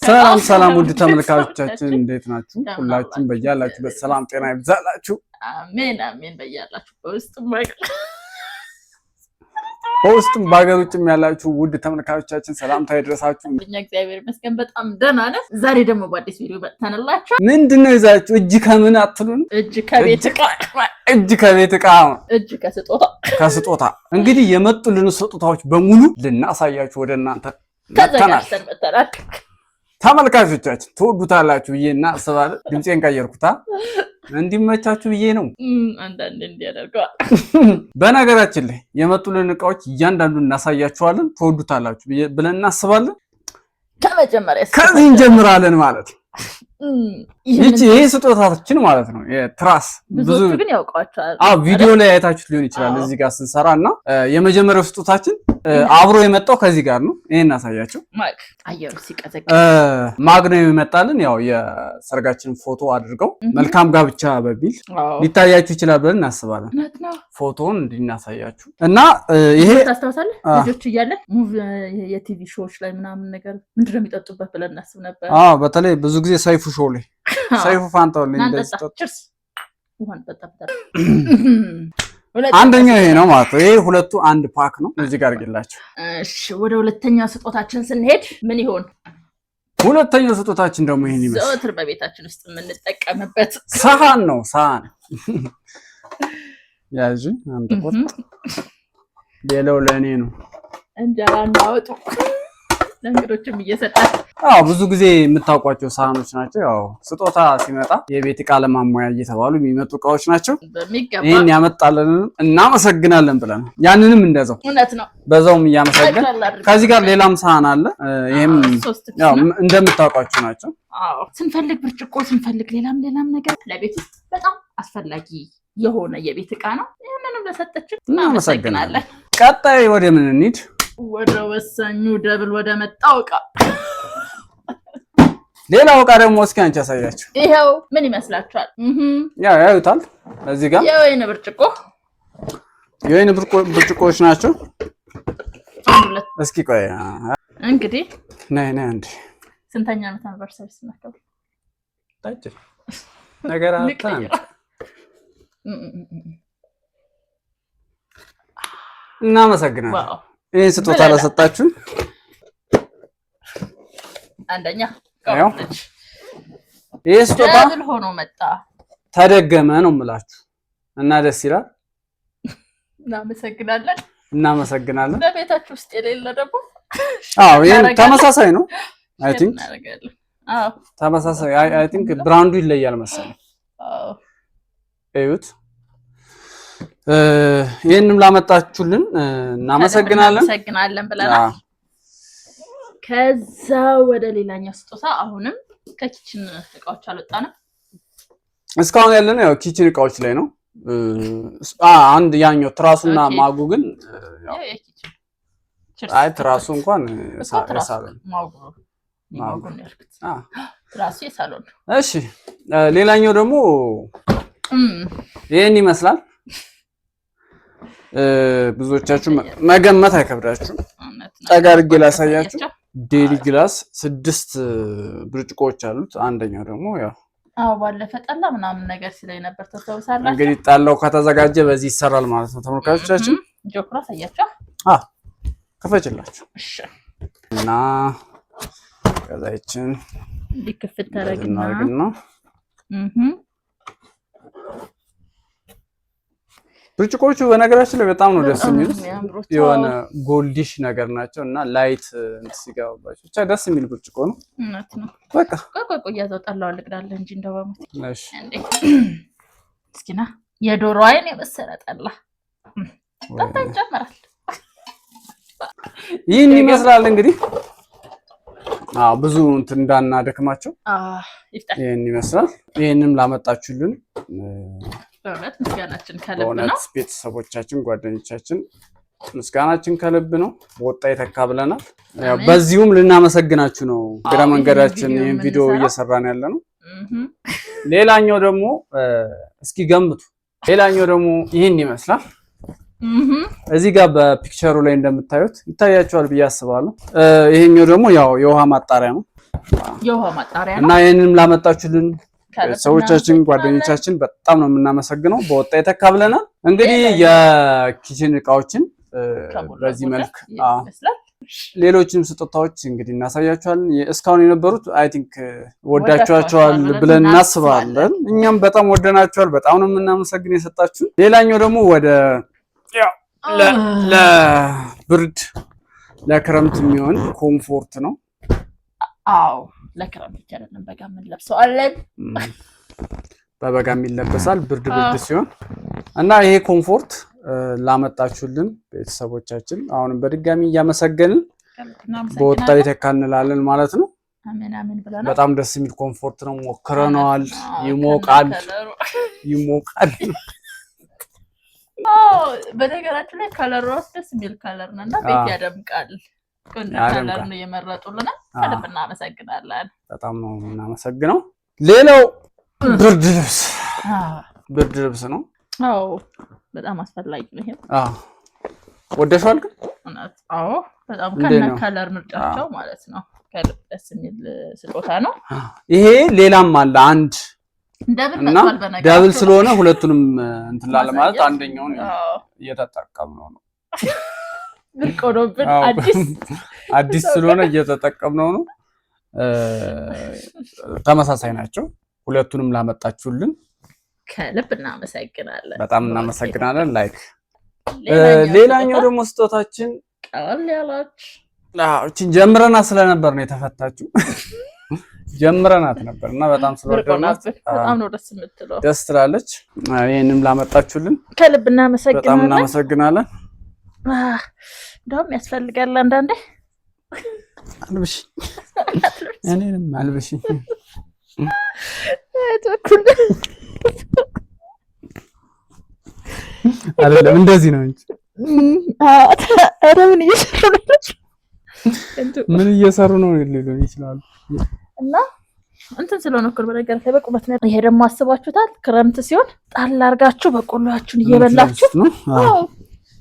ሰላም ውድ ተመልካቾቻችን እንዴት ናችሁ? ሁላችሁም በያላችሁበት ሰላም ጤና ይብዛላችሁ። አሜን በያላችሁ በውስጥም በሀገር ውጭም ያላችሁ ውድ ተመልካቾቻችን ሰላምታ ይድረሳችሁ። እኛ እግዚአብሔር ይመስገን በጣም ደህና ነን። ዛሬ ደግሞ በአዲስ ቪዲዮ መጥተንላችሁ ምንድነው ይዛችሁ? እጅ ከምን አትሉን? እጅ ከቤት ዕቃ እጅ ከስጦታ እንግዲህ የመጡልን ስጦታዎች በሙሉ ልናሳያችሁ ወደ እናንተ ተዘጋጅተናል። ተመልካቾቻችን ትወዱታላችሁ ብዬ እናስባለን። ድምጼን ቀየርኩታ እንዲመቻችሁ ብዬ ነው። አንዳንዴ እንዲያደርገዋል። በነገራችን ላይ የመጡልን ዕቃዎች እያንዳንዱን እናሳያችኋለን። ትወዱታላችሁ ብለን እናስባለን። ከዚህ እንጀምራለን ማለት ነው። ይሄ ስጦታችን ማለት ነው የትራስ ብዙ ግን ያውቃቸዋል። ቪዲዮ ላይ አይታችሁት ሊሆን ይችላል እዚህ ጋር ስንሰራና የመጀመሪያው ስጦታችን አብሮ የመጣው ከዚህ ጋር ነው። ይሄን እናሳያችሁ። አየሩ ሲቀዘቅዝ ማግ ነው የመጣልን። ያው የሰርጋችንን ፎቶ አድርገው መልካም ጋብቻ በሚል ሊታያችሁ ይችላል ብለን እናስባለን። ፎቶውን እንድናሳያችሁ እና ይሄ ታስታውሳለህ? ልጆች እያለን የቲቪ ሾዎች ላይ ምናምን ነገር ምንድነው የሚጠጡበት ብለን እናስብ ነበር። በተለይ ብዙ ጊዜ ሰይፉ ሾው ላይ ሰይፉ ፋንታውን አንደኛው ይሄ ነው ማለት ነው። ይሄ ሁለቱ አንድ ፓክ ነው። እዚህ ጋር አድርግላችሁ። እሺ ወደ ሁለተኛው ስጦታችን ስንሄድ ምን ይሆን? ሁለተኛው ስጦታችን ደግሞ ይሄን ይመስላል። ዘወትር በቤታችን ውስጥ የምንጠቀምበት ሳህን ነው። ሳህን ያዥ አንተ ቆጥ ሌላው ለኔ ነው። እንጀራ እናወጡ ለእንግዶችም እየሰጣን ብዙ ጊዜ የምታውቋቸው ሳህኖች ናቸው። ያው ስጦታ ሲመጣ የቤት ዕቃ ለማሟያ እየተባሉ የሚመጡ ዕቃዎች ናቸው። ይሄን ያመጣልን እናመሰግናለን ብለን ያንንም እንደዛው እውነት ነው በዛውም እያመሰገን ከዚህ ጋር ሌላም ሳህን አለ። ይሄም ያው እንደምታውቋቸው ናቸው። ስንፈልግ ብርጭቆ ስንፈልግ ሌላም ነገር ለቤት ውስጥ በጣም አስፈላጊ የሆነ የቤት ዕቃ ነው። ይሄንንም ለሰጠችን እናመሰግናለን። ቀጣይ ወደ ምን እንሂድ? ወደ ወሳኙ ደብል ወደ መጣው ዕቃ። ሌላው ዕቃ ደግሞ እስኪ አንቺ አሳያችሁ። ይሄው ምን ይመስላችኋል? ያዩታል እዚህ ጋር የወይን ብርጭቆዎች ናቸው። እስኪ ቆይ እንግዲህ ነይ አንዴ ስንተኛ ዓመት አንቨርሰሪ ስናከብር ታጭ ነገር አጣን። እናመሰግናለን ይሄን ስጦታ ለሰጣችሁ። አንደኛ ይሄ ስጦታ ምን ሆኖ መጣ ተደገመ ነው የምላችሁ እና ደስ ይላል። እናመሰግናለን። በቤታችሁ ውስጥ የሌለ ደግሞ ይሄን ተመሳሳይ ነው። አይ ቲንክ ተመሳሳይ አይ ቲንክ ብራንዱ ይለያል መሰለኝ። እዩት። ይሄንም ላመጣችሁልን እናመሰግናለን ብለናል። ከዛ ወደ ሌላኛው ስጦታ አሁንም ከኪችን ዕቃዎች አልወጣንም። እስካሁን ያለነው ያው ኪችን ዕቃዎች ላይ ነው። አንድ ያኛው ትራሱና ማጉ ግን አይ ትራሱ እንኳን ሳሎን ማጉ ነው ያልኩት። ትራሱ የሳሎን። እሺ ሌላኛው ደግሞ ይሄን ይመስላል። ብዙዎቻችሁ መገመት አይከብዳችሁም። ጠጋ አድርጌ ላሳያችሁ። ዴሊ ግላስ 6 ብርጭቆዎች አሉት። አንደኛው ደግሞ ያው ባለፈ ጠላ ምናምን ነገር ሲለኝ ነበር ተሰውሳላችሁ። እንግዲህ ጠላው ከተዘጋጀ በዚህ ይሰራል ማለት ነው። ተመልካቾቻችን ጆክራ ሳያችሁ ከፈችላችሁ። እሺ እና ከዛይችን ሊከፈት ታረግና ብርጭቆቹ በነገራችን ላይ በጣም ነው ደስ የሚሉት። የሆነ ጎልዲሽ ነገር ናቸው እና ላይት ሲገባባቸው ብቻ ደስ የሚል ብርጭቆ ነው። እውነት ነው። በቃ ቆይ ያዘው ጠላው ልቅዳለ እንጂ እንደው በሞት እሺ። እስኪና የዶሮ አይን የመሰለ ጠላ ጠጣን ጨምራል። ይህን ይመስላል እንግዲህ ብዙ እንትን እንዳናደክማቸው ይህን ይመስላል። ይህንም ላመጣችሁልን በእውነት ምስጋናችን ከልብ ነው። ቤተሰቦቻችን፣ ጓደኞቻችን ምስጋናችን ከልብ ነው። ወጣ የተካ ብለናል። በዚሁም ልናመሰግናችሁ ነው። ግራ መንገዳችን ይሄን ቪዲዮ እየሰራን ያለ ነው። ሌላኛው ደግሞ እስኪ ገምቱ። ሌላኛው ደግሞ ይሄን ይመስላል። እዚህ ጋር በፒክቸሩ ላይ እንደምታዩት ይታያችኋል ብዬ አስባለሁ። ይሄኛው ደግሞ ያው የውሃ ማጣሪያ ነው። የውሃ ማጣሪያ ነው እና ይሄንንም ላመጣችሁልን ሰዎቻችን ጓደኞቻችን በጣም ነው የምናመሰግነው። በወጣ የተካ ብለናል። እንግዲህ የኪችን እቃዎችን በዚህ መልክ ሌሎችንም ስጦታዎች እንግዲህ እናሳያችኋለን። እስካሁን የነበሩት አይ ቲንክ ወዳችኋቸዋል ብለን እናስባለን። እኛም በጣም ወደናችኋል። በጣም ነው የምናመሰግን የሰጣችሁ። ሌላኛው ደግሞ ወደ ለብርድ ለክረምት የሚሆን ኮምፎርት ነው። አዎ ለክረምት ብቻ አይደለም በጋ የምንለብሰው አለን። በበጋ የሚለበሳል ብርድ ሲሆን እና ይሄ ኮምፎርት ላመጣችሁልን ቤተሰቦቻችን አሁንም በድጋሚ እያመሰገንን በወጣ የተካ እንላለን ማለት ነው። አሜን ብለናል። በጣም ደስ የሚል ኮምፎርት ነው። ሞክረነዋል። ይሞቃል። በነገራችን ላይ ከለሩ ደስ የሚል ከለር ነው እና ቤት ያደምቃል። ከለር ነው የመረጡልን። ከልብ እናመሰግናለን። በጣም ነው እናመሰግነው። ሌላው ብርድ ልብስ ነው። አዎ በጣም አስፈላጊ ነው ይሄ። ወደሽዋል ግን? አዎ በጣም ከነ ከለር ምርጫቸው ማለት ነው። ከልብ ደስ የሚል ስጦታ ነው። ይሄ ሌላም አለ አንድ ደብል ስለሆነ ሁለቱንም እንትን ላለ ማለት አንደኛውን እየተጠቀምነው ነው። ብርቆዶብን አዲስ ስለሆነ እየተጠቀምነው ነው። ተመሳሳይ ናቸው። ሁለቱንም ላመጣችሁልን ከልብ እናመሰግናለን። በጣም እናመሰግናለን። ላይክ ሌላኛው ደግሞ ስጦታችን ቀለል ያላች እቺን ጀምረናት ስለነበር ነው የተፈታችው። ጀምረናት ነበርና በጣም ስለወደድናት በጣም ነው ደስ የምትለው። ደስ ትላለች። ይሄንም ላመጣችሁልን ከልብ እናመሰግናለን። በጣም እናመሰግናለን። እንደውም ያስፈልጋል አንዳንዴ አልብሽ እኔንም አልብሽ አይደለም እንደዚህ ነው እንጂ ኧረ ምን እየሰሩ ነው ሊሉን ይችላሉ። እና እንትን ስለሆነ እኮ በነገር ላይ በቁመት ነው። ይሄ ደግሞ አስባችሁታል ክረምት ሲሆን ጣል አድርጋችሁ በቆሎአችሁን እየበላችሁ አዎ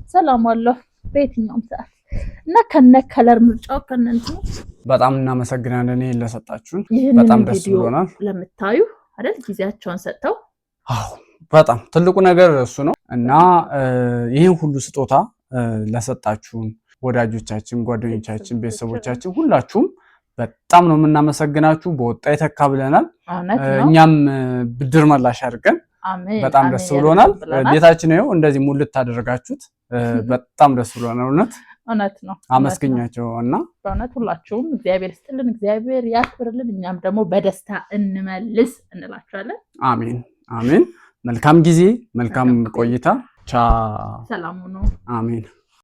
ሰላም አለው በየትኛውም ሰዓት እና ከነ ከለር ምርጫው ከነንቱ በጣም እናመሰግናለን። ይሄን ለሰጣችሁን በጣም ደስ ብሎናል። ለምታዩ አይደል ጊዜያቸውን ሰጥተው አዎ በጣም ትልቁ ነገር እሱ ነው እና ይሄን ሁሉ ስጦታ ለሰጣችሁን ወዳጆቻችን፣ ጓደኞቻችን፣ ቤተሰቦቻችን ሁላችሁም በጣም ነው የምናመሰግናችሁ። በወጣ የተካ ብለናል። እኛም ብድር መላሽ አድርገን በጣም ደስ ብሎናል። ቤታችን ነው እንደዚህ ሙልት ታደርጋችሁት በጣም ደስ ብሎናል። እውነት ነው። አመስግኛቸው እና በእውነት ሁላችሁም እግዚአብሔር ይስጥልን፣ እግዚአብሔር ያክብርልን። እኛም ደግሞ በደስታ እንመልስ እንላችኋለን። አሜን። መልካም ጊዜ፣ መልካም ቆይታ። ቻው። ሰላም ሁኑ። አሜን።